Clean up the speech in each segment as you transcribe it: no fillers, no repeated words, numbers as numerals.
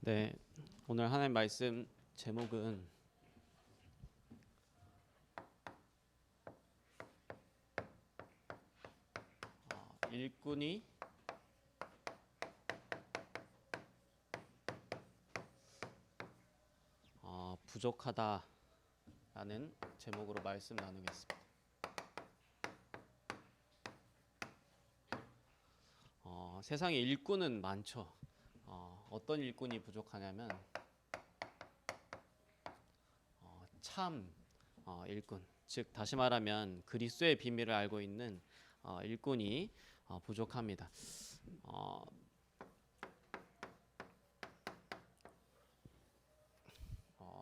네, 오늘 하나님 말씀 제목은 일꾼이 부족하다라는 제목으로 말씀 나누겠습니다. 세상에 일꾼은 많죠. 어떤 일꾼이 부족하냐면 참 일꾼, 즉 다시 말하면 그리스도의 비밀을 알고 있는 일꾼이 부족합니다.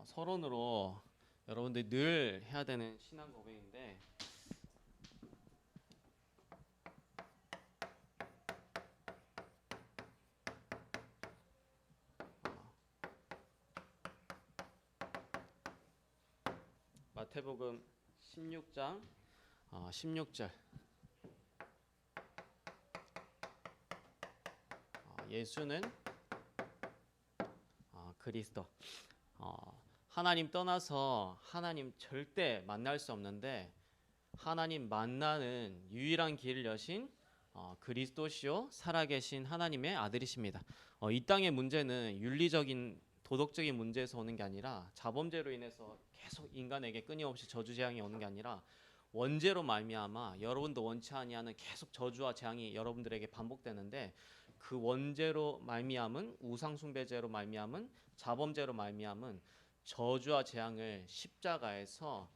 서론으로 여러분들이 늘 해야 되는 신앙 고백인데 마태복음 16장 16절 예수는 그리스도. 하나님 떠나서 하나님 절대 만날 수 없는데 하나님 만나는 유일한 길을 여신 그리스도시요 살아계신 하나님의 아들이십니다. 이 땅의 문제는 윤리적인 도덕적인 문제에서 오는 게 아니라 자범죄로 인해서 계속 인간에게 끊임없이 저주 재앙이 오는 게 아니라 원죄로 말미암아 여러분도 원치 아니하는 계속 저주와 재앙이 여러분들에게 반복되는데 그 원죄로 말미암은 우상 숭배죄로 말미암은 자범죄로 말미암은 저주와 재앙을 십자가에서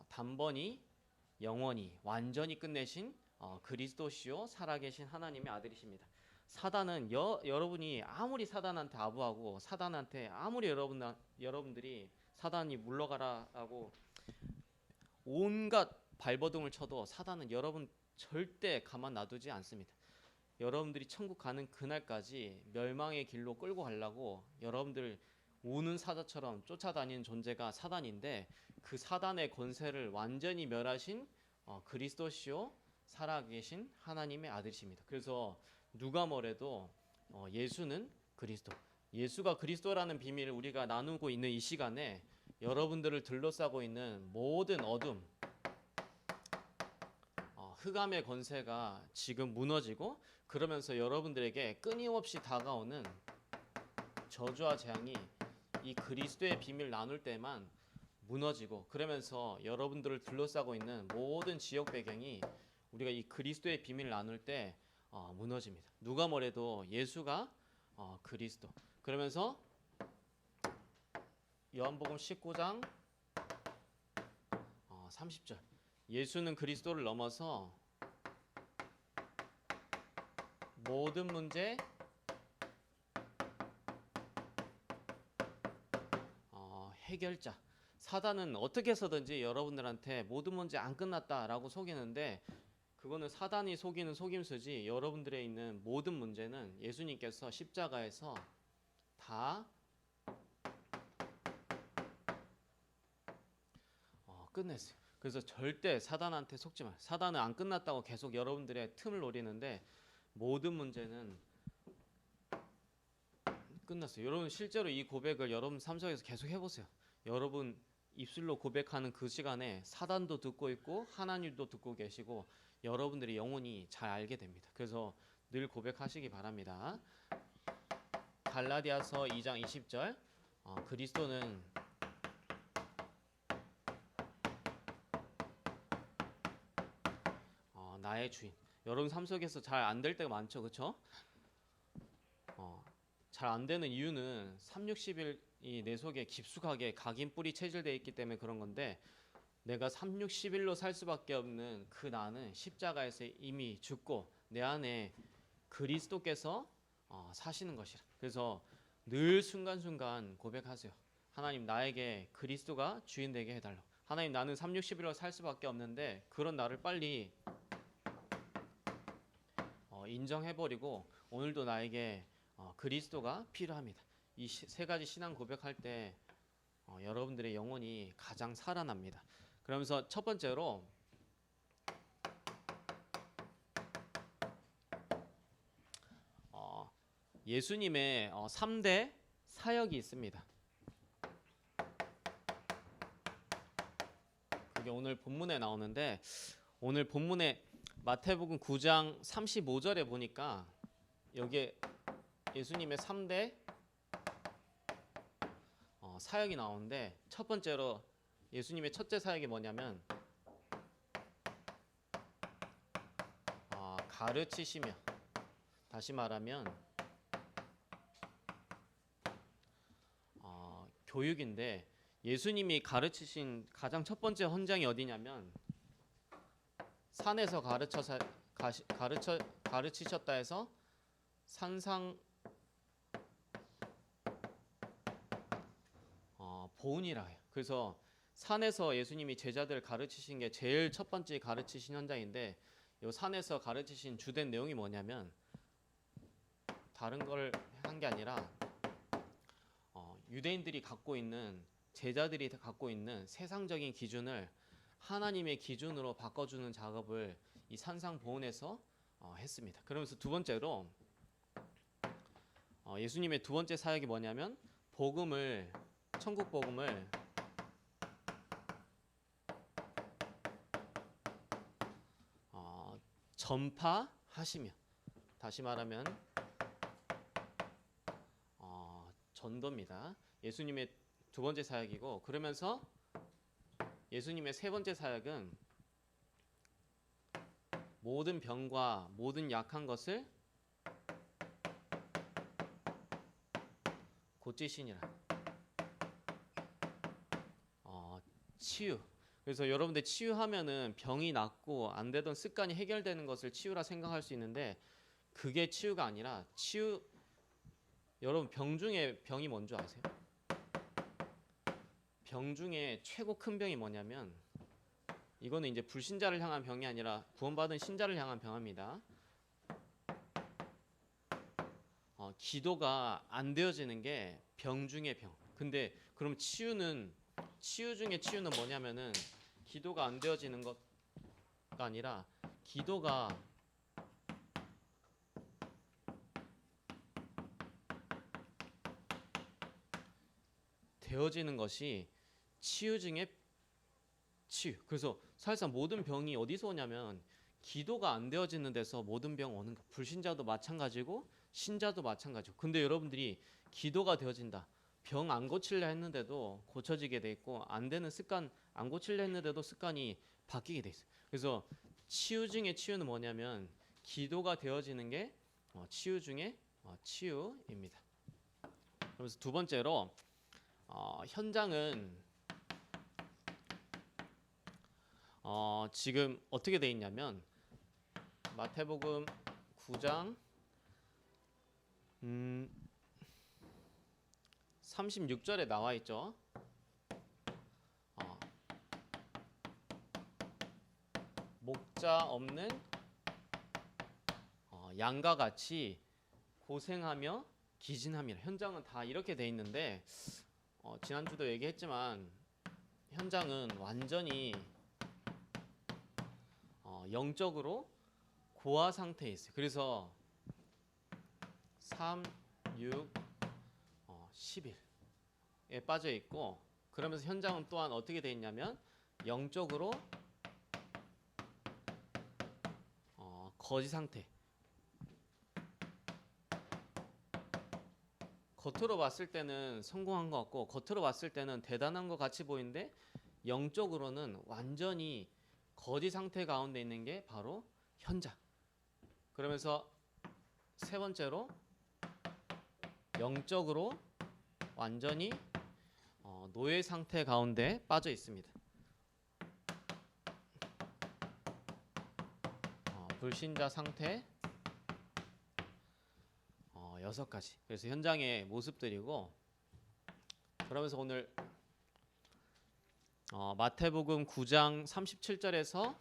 단번이 영원히 완전히 끝내신 그리스도시요 살아계신 하나님의 아들이십니다. 사단은 여러분이 아무리 사단한테 아부하고 사단한테 아무리 여러분들이 사단이 물러가라라고 온갖 발버둥을 쳐도 사단은 여러분 절대 가만 놔두지 않습니다. 여러분들이 천국 가는 그날까지 멸망의 길로 끌고 가려고 여러분들 우는 사자처럼 쫓아다니는 존재가 사단인데 그 사단의 권세를 완전히 멸하신 그리스도시요 살아계신 하나님의 아들이십니다. 그래서 누가 뭐래도 예수는 그리스도, 예수가 그리스도라는 비밀을 우리가 나누고 있는 이 시간에 여러분들을 둘러싸고 있는 모든 어둠, 흑암의 권세가 지금 무너지고 그러면서 여러분들에게 끊임없이 다가오는 저주와 재앙이 이 그리스도의 비밀 나눌 때만 무너지고 그러면서 여러분들을 둘러싸고 있는 모든 지역 배경이 우리가 이 그리스도의 비밀 나눌 때 무너집니다. 누가 뭐래도 예수가 그리스도. 그러면서 요한복음 19장 30절 예수는 그리스도를 넘어서 모든 문제 해결자. 사단은 어떻게 해서든지 여러분들한테 모든 문제 안 끝났다라고 속이는데 그거는 사단이 속이는 속임수지 여러분들에 있는 모든 문제는 예수님께서 십자가에서 다 끝냈어요. 그래서 절대 사단한테 속지 마요. 사단은 안 끝났다고 계속 여러분들의 틈을 노리는데 모든 문제는 끝났어요. 여러분 실제로 이 고백을 여러분 삶 속에서 계속 해보세요. 여러분 입술로 고백하는 그 시간에 사단도 듣고 있고 하나님도 듣고 계시고 여러분들이 영원히 잘 알게 됩니다. 그래서 늘 고백하시기 바랍니다. 갈라디아서 2장 20절 그리스도는 나의 주인. 여러분 삶 속에서 잘 안 될 때가 많죠, 그렇죠? 잘 안 되는 이유는 360일이 내 속에 깊숙하게 각인 뿌리 체질되어 있기 때문에 그런 건데 내가 360일로 살 수밖에 없는 그 나는 십자가에서 이미 죽고 내 안에 그리스도께서 사시는 것이라. 그래서 늘 순간순간 고백하세요. 하나님 나에게 그리스도가 주인 되게 해달라. 하나님 나는 360일로 살 수밖에 없는데 그런 나를 빨리 인정해버리고 오늘도 나에게 그리스도가 필요합니다. 이 세 가지 신앙 고백할 때 여러분들의 영혼이 가장 살아납니다. 그러면서 첫 번째로 예수님의 3대 사역이 있습니다. 그게 오늘 본문에 나오는데, 오늘 본문에 마태복음 9장 35절에 보니까 여기에 예수님의 3대 사역이 나오는데, 첫 번째로 예수님의 첫째 사역이 뭐냐면 가르치시며, 다시 말하면 교육인데, 예수님이 가르치신 가장 첫 번째 헌장이 어디냐면 산에서 가르치셨다 해서 산상 보훈이라 해요. 그래서 산에서 예수님이 제자들을 가르치신 게 제일 첫 번째 가르치신 현장인데, 이 산에서 가르치신 주된 내용이 뭐냐면 다른 걸 한 게 아니라 유대인들이 갖고 있는, 제자들이 갖고 있는 세상적인 기준을 하나님의 기준으로 바꿔주는 작업을 이 산상보훈에서 했습니다. 그러면서 두 번째로 예수님의 두 번째 사역이 뭐냐면 천국 복음을 전파하시며, 다시 말하면 전도입니다. 예수님의 두 번째 사역이고, 그러면서 예수님의 세 번째 사역은 모든 병과 모든 약한 것을 고치시니라. 치유. 그래서 여러분들 치유하면은 병이 낫고 안 되던 습관이 해결되는 것을 치유라 생각할 수 있는데, 그게 치유가 아니라 여러분 병 중에 병이 뭔지 아세요? 병 중에 최고 큰 병이 뭐냐면, 이거는 이제 불신자를 향한 병이 아니라 구원받은 신자를 향한 병입니다. 기도가 안 되어지는 게 병 중에 병. 근데 그럼 치유 중에 치유는 뭐냐면은 기도가 안 되어지는 것가 아니라 기도가 되어지는 것이 치유 중에 치유. 그래서 사실상 모든 병이 어디서 오냐면 기도가 안 되어지는 데서 모든 병 오는 거. 불신자도 마찬가지고 신자도 마찬가지고. 근데 여러분들이 기도가 되어진다, 병 안 고칠려 했는데도 고쳐지게 돼 있고, 안 되는 습관 안 고칠려 했는데도 습관이 바뀌게 돼 있어요. 그래서 치유 중에 치유는 뭐냐면 기도가 되어지는 게 치유 중에 치유입니다. 그래서 두 번째로 현장은 지금 어떻게 돼 있냐면 마태복음 9장 36절에 나와 있죠. 목자 없는 양과 같이 고생하며 기진함이라. 현장은 다 이렇게 돼 있는데, 지난주도 얘기했지만 현장은 완전히 영적으로 고아 상태에 있어요. 그래서 3, 6, 11에 빠져 있고, 그러면서 현장은 또한 어떻게 돼 있냐면 영적으로 거지 상태. 겉으로 봤을 때는 성공한 것 같고, 겉으로 봤을 때는 대단한 것 같이 보이는데, 영적으로는 완전히 거지 상태 가운데 있는 게 바로 현장. 그러면서 세 번째로 영적으로 완전히 노예 상태 가운데 빠져 있습니다. 불신자 상태 6가지. 그래서 현장의 모습들이고, 그러면서 오늘 마태복음 9장 37절에서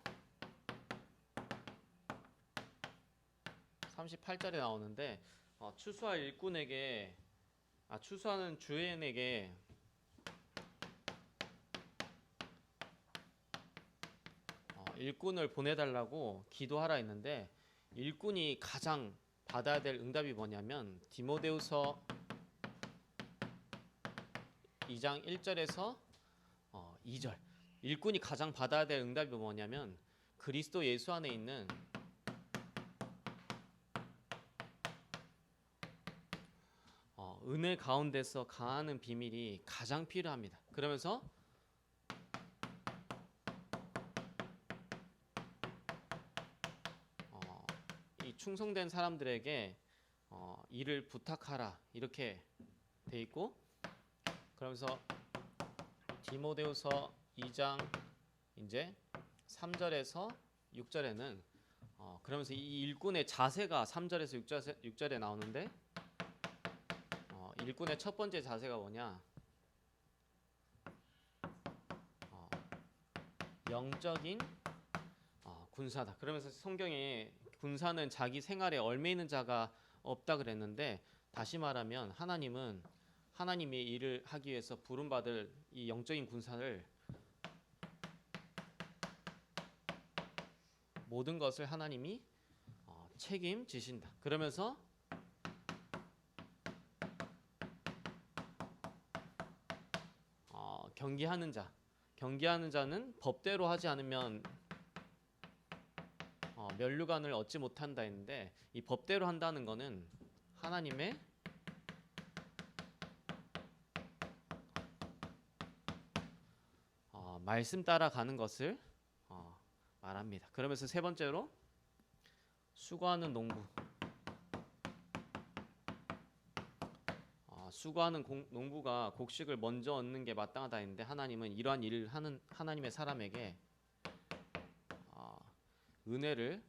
38절에 나오는데, 추수할 일꾼에게 추수하는 주인에게 일꾼을 보내달라고 기도하라 했는데, 일꾼이 가장 받아야 될 응답이 뭐냐면 디모데후서 2장 1절에서 2절. 일꾼이 가장 받아야 될 응답이 뭐냐면 그리스도 예수 안에 있는 은혜 가운데서 강하는 비밀이 가장 필요합니다. 그러면서 이 충성된 사람들에게 일을 부탁하라 이렇게 돼 있고, 그러면서 디모데후서 2장 이제 3절에서 6절에는 그러면서 이 일꾼의 자세가 3절에서 6절에 나오는데, 일꾼의 첫 번째 자세가 뭐냐? 영적인 군사다. 그러면서 성경에 군사는 자기 생활에 얽매이는 자가 없다 그랬는데, 다시 말하면 하나님은 하나님의 일을 하기 위해서 부름받을 이 영적인 군사를 모든 것을 하나님이 책임지신다. 그러면서 경계하는 자는 법대로 하지 않으면 면류관을 얻지 못한다 했는데, 이 법대로 한다는 것은 하나님의 말씀 따라가는 것을 말합니다. 그러면서 세 번째로 수고하는 농부. 수고하는 농부가 곡식을 먼저 얻는 게 마땅하다 했는데, 하나님은 이러한 일을 하는 하나님의 사람에게 은혜를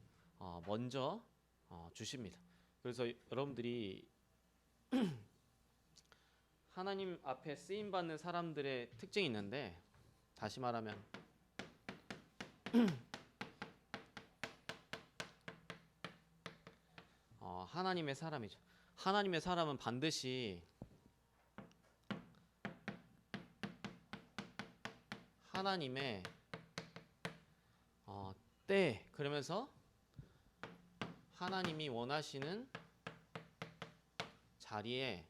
먼저 주십니다. 그래서 여러분들이 하나님 앞에 쓰임 받는 사람들의 특징이 있는데, 다시 말하면 하나님의 사람이죠. 하나님의 사람은 반드시 하나님의 때, 그러면서 하나님이 원하시는 자리에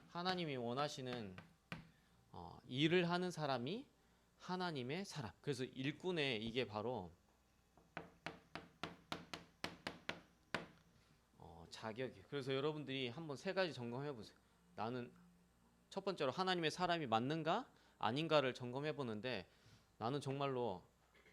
하나님이 원하시는 일을 하는 사람이 하나님의 사람. 그래서 일꾼의 이게 바로 자격이에요. 그래서 여러분들이 한번 세 가지 점검해 보세요. 나는 첫 번째로 하나님의 사람이 맞는가 아닌가를 점검해 보는데, 나는 정말로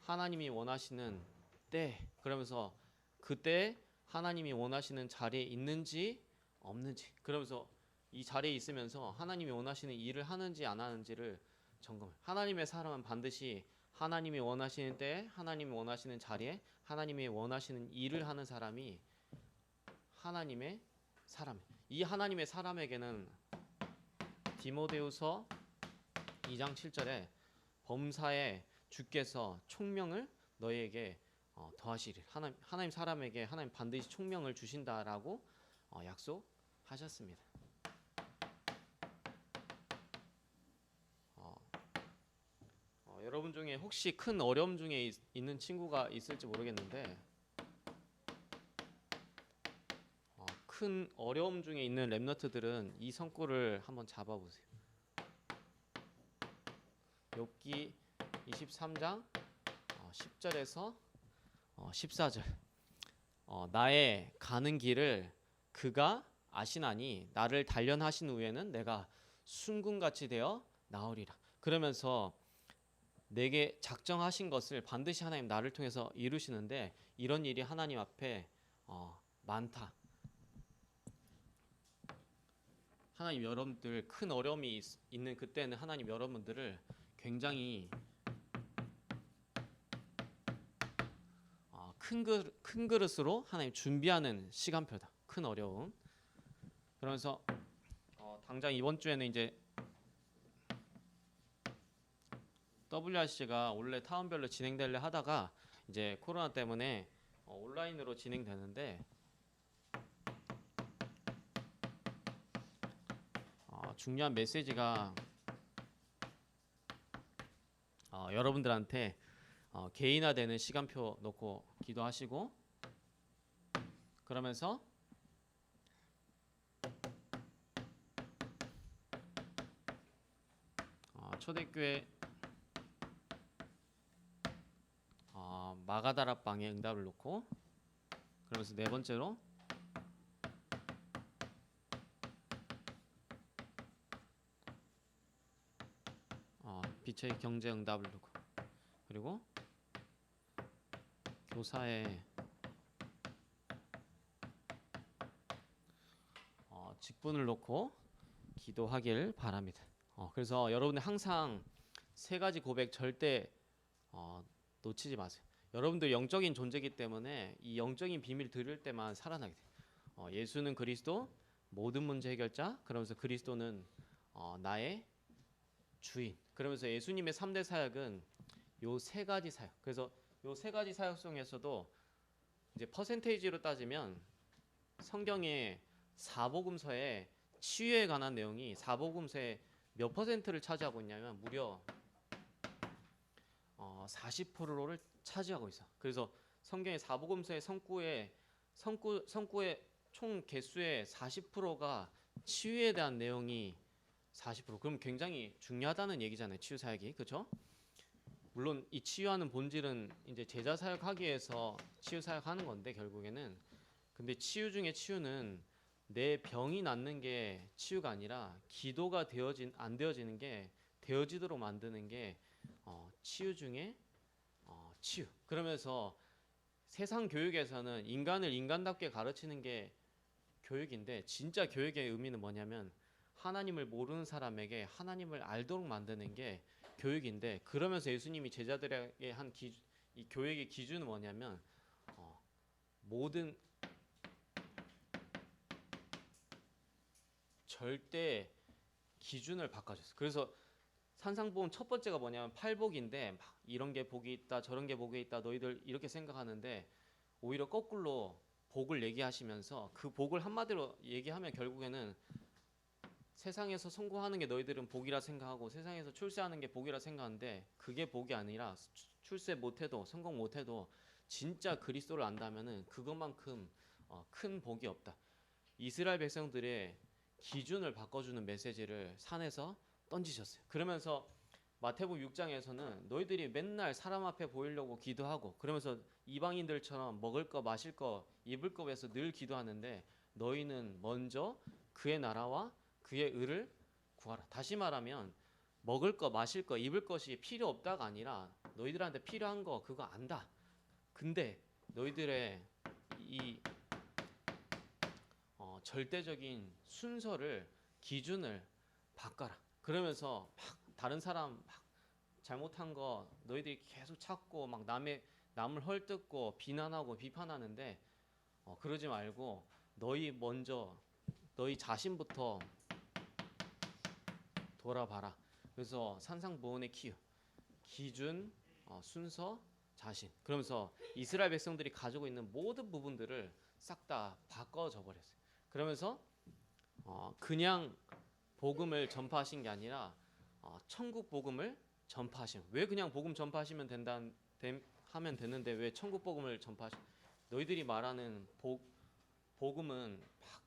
하나님이 원하시는 때, 그러면서 그때 하나님이 원하시는 자리에 있는지 없는지, 그러면서 이 자리에 있으면서 하나님이 원하시는 일을 하는지 안 하는지를 점검해요. 하나님의 사람은 반드시 하나님이 원하시는 때에, 하나님이 원하시는 자리에, 하나님이 원하시는 일을 하는 사람이 하나님의 사람. 이 하나님의 사람에게는 디모데후서 2장 7절에 범사에 주께서 총명을 너희에게 더하시리. 하나님 사람에게 하나님 반드시 총명을 주신다라고 약속하셨습니다. 여러분 중에 혹시 큰 어려움 중에 있는 친구가 있을지 모르겠는데, 큰 어려움 중에 있는 렘너트들은 이 성구를 한번 잡아보세요. 욥기 23장 10절에서 14절. 나의 가는 길을 그가 아시나니 나를 단련하신 후에는 내가 순금같이 되어 나오리라. 그러면서 내게 작정하신 것을 반드시 하나님 나를 통해서 이루시는데, 이런 일이 하나님 앞에 많다. 하나님 여러분들 큰 어려움이 있는 그때는 하나님 여러분들을 굉장히 큰 그릇으로 하나님 준비하는 시간표다. 큰 어려움. 그러면서 당장 이번 주에는 이제 WRC가 원래 타운별로 진행되려 하다가 이제 코로나 때문에 온라인으로 진행되는데, 중요한 메시지가 여러분들한테 개인화되는 시간표 놓고 기도하시고, 그러면서 초대교회 마가다락방에 응답을 놓고, 그러면서 네 번째로 빛의 경제 응답을 놓고, 그리고 교사의 직분을 놓고 기도하길 바랍니다. 그래서 여러분들 항상 세 가지 고백 절대 놓치지 마세요. 여러분들 영적인 존재이기 때문에 이 영적인 비밀 들을 때만 살아나게 돼요. 예수는 그리스도 모든 문제 해결자, 그러면서 그리스도는 나의 주인. 그러면서 예수님의 3대 사역은 요 세 가지 사역. 그래서 요 세 가지 사역 중에서도 이제 퍼센테이지로 따지면 성경의 사복음서에 치유에 관한 내용이 사복음서의 몇 퍼센트를 차지하고 있냐면 무려 40%를 차지하고 있어. 그래서 성경의 사복음서의 성구의 총 개수의 40%가 치유에 대한 내용이 40%. 그럼 굉장히 중요하다는 얘기잖아요. 치유 사역이. 그렇죠? 물론 이 치유하는 본질은 이제 제자 사역하기 위해서 치유 사역하는 건데 결국에는, 근데 치유 중에 치유는 내 병이 낫는 게 치유가 아니라 기도가 안 되어지는 게 되어지도록 만드는 게 치유 중에 치유. 그러면서 세상 교육에서는 인간을 인간답게 가르치는 게 교육인데, 진짜 교육의 의미는 뭐냐면 하나님을 모르는 사람에게 하나님을 알도록 만드는 게 교육인데, 그러면서 예수님이 제자들에게 한 이 교육의 기준은 뭐냐면 모든 절대 기준을 바꿔줬어요. 그래서 산상복음 첫 번째가 뭐냐면 팔복인데, 막 이런 게 복이 있다 저런 게 복이 있다 너희들 이렇게 생각하는데, 오히려 거꾸로 복을 얘기하시면서 그 복을 한마디로 얘기하면 결국에는 세상에서 성공하는 게 너희들은 복이라 생각하고 세상에서 출세하는 게 복이라 생각하는데, 그게 복이 아니라 출세 못해도 성공 못해도 진짜 그리스도를 안다면은 그것만큼 큰 복이 없다. 이스라엘 백성들의 기준을 바꿔주는 메시지를 산에서 던지셨어요. 그러면서 마태복음 6장에서는 너희들이 맨날 사람 앞에 보이려고 기도하고, 그러면서 이방인들처럼 먹을 거 마실 거 입을 거 위해서 늘 기도하는데, 너희는 먼저 그의 나라와 그의 의를 구하라. 다시 말하면 먹을 거 마실 거 입을 것이 필요 없다가 아니라 너희들한테 필요한 거 그거 안다. 근데 너희들의 이 절대적인 순서를 기준을 바꿔라. 그러면서 막 다른 사람 막 잘못한 거 너희들이 계속 찾고 막 남을 헐뜯고 비난하고 비판하는데 그러지 말고 너희 자신부터 돌아봐라. 그래서 산상보훈의 기준, 순서, 자신. 그러면서 이스라엘 백성들이 가지고 있는 모든 부분들을 싹 다 바꿔줘 버렸어요. 그러면서 그냥 복음을 전파하신 게 아니라 천국 복음을 전파하시면, 왜 그냥 복음 전파하시면 하면 되는데 왜 천국 복음을 너희들이 말하는 복음은 막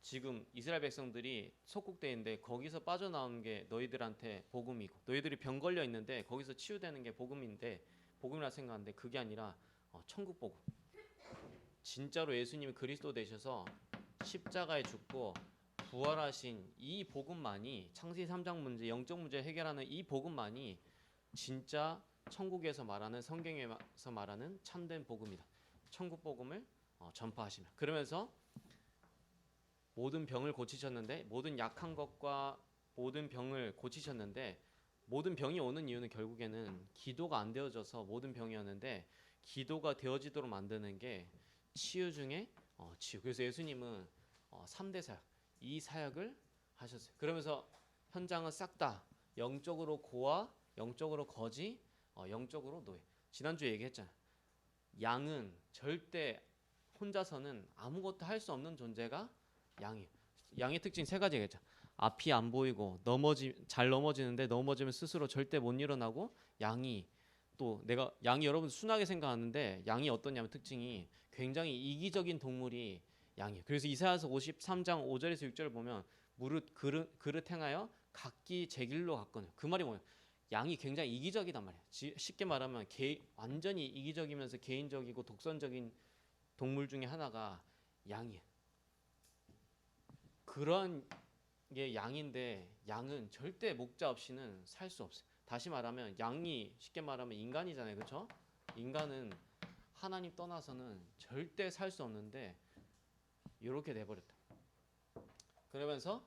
지금 이스라엘 백성들이 속국대인데 거기서 빠져나오는 게 너희들한테 복음이고, 너희들이 병 걸려 있는데 거기서 치유되는 게 복음이라 생각하는데 그게 아니라 천국 복음. 진짜로 예수님이 그리스도 되셔서 십자가에 죽고 부활하신 이 복음만이, 창세기 3장 문제, 영적 문제 해결하는 이 복음만이 진짜 천국에서 말하는, 성경에서 말하는 참된 복음이다. 천국 복음을 전파하시면, 그러면서 모든 병을 고치셨는데, 모든 약한 것과 모든 병을 고치셨는데, 모든 병이 오는 이유는 결국에는 기도가 안 되어져서 모든 병이었는데, 기도가 되어지도록 만드는 게 치유 중에 치유. 그래서 예수님은 3대 사역, 이 사역을 하셨어요. 그러면서 현장은 싹 다 영적으로 고아, 영적으로 거지, 영적으로 노예. 지난주에 얘기했잖아. 양은 절대 혼자서는 아무것도 할 수 없는 존재가 양이에요. 양의 특징 세 가지 얘기했잖아. 앞이 안 보이고 잘 넘어지는데 넘어지면 스스로 절대 못 일어나고, 양이 또 내가 양이 여러분 순하게 생각하는데 양이 어떠냐면 특징이 굉장히 이기적인 동물이 양이에요. 그래서 이사야서 53장 5절에서 6절을 보면 무릇 그릇 행하여 각기 제 길로 갔거늘. 그 말이 뭐예요? 양이 굉장히 이기적이단 말이에요. 쉽게 말하면 완전히 이기적이면서 개인적이고 독선적인 동물 중에 하나가 양이에요. 그런 게 양인데 양은 절대 목자 없이는 살 수 없어요. 다시 말하면 양이 쉽게 말하면 인간이잖아요. 그렇죠? 인간은 하나님 떠나서는 절대 살 수 없는데 이렇게 돼버렸다. 그러면서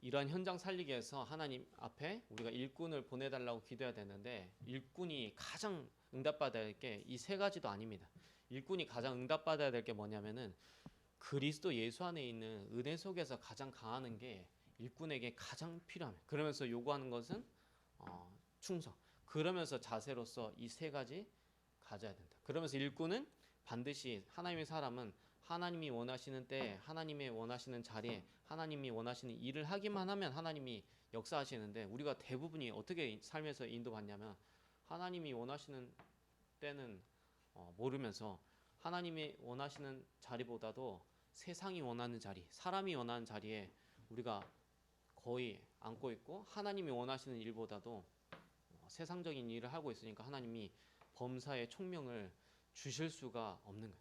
이러한 현장 살리기 위해서 하나님 앞에 우리가 일꾼을 보내달라고 기도해야 되는데 일꾼이 가장 응답받아야 될 게 이 세 가지도 아닙니다. 일꾼이 가장 응답받아야 될 게 뭐냐면은 그리스도 예수 안에 있는 은혜 속에서 가장 강하는 게 일꾼에게 가장 필요합니다. 그러면서 요구하는 것은 충성. 그러면서 자세로서 이 세 가지 가져야 된다. 그러면서 일꾼은 반드시 하나님의 사람은 하나님이 원하시는 때에 하나님이 원하시는 자리에 하나님이 원하시는 일을 하기만 하면 하나님이 역사하시는데 우리가 대부분이 어떻게 삶에서 인도받냐면 하나님이 원하시는 때는 모르면서 하나님이 원하시는 자리보다도 세상이 원하는 자리, 사람이 원하는 자리에 우리가 거의 앉고 있고 하나님이 원하시는 일보다도 세상적인 일을 하고 있으니까 하나님이 범사의 총명을 주실 수가 없는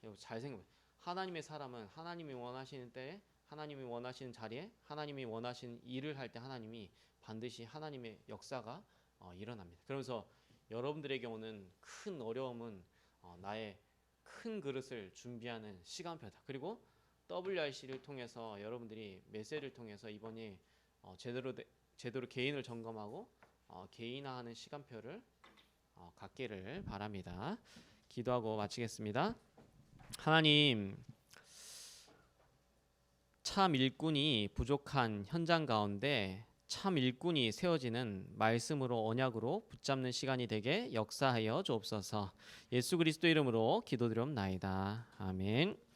거예요. 잘 생각해요. 하나님의 사람은 하나님이 원하시는 때에 하나님이 원하시는 자리에 하나님이 원하시는 일을 할 때 하나님이 반드시 하나님의 역사가 일어납니다. 그러면서 여러분들에게 오는 큰 어려움은 나의 큰 그릇을 준비하는 시간표다. 그리고 WRC를 통해서 여러분들이 메시지를 통해서 이번에 제대로 개인을 점검하고 개인화하는 시간표를 갖기를 바랍니다. 기도하고 마치겠습니다. 하나님, 참 일꾼이 부족한 현장 가운데 참 일꾼이 세워지는 말씀으로 언약으로 붙잡는 시간이 되게 역사하여 주옵소서. 예수 그리스도 이름으로 기도드리옵나이다. 아멘.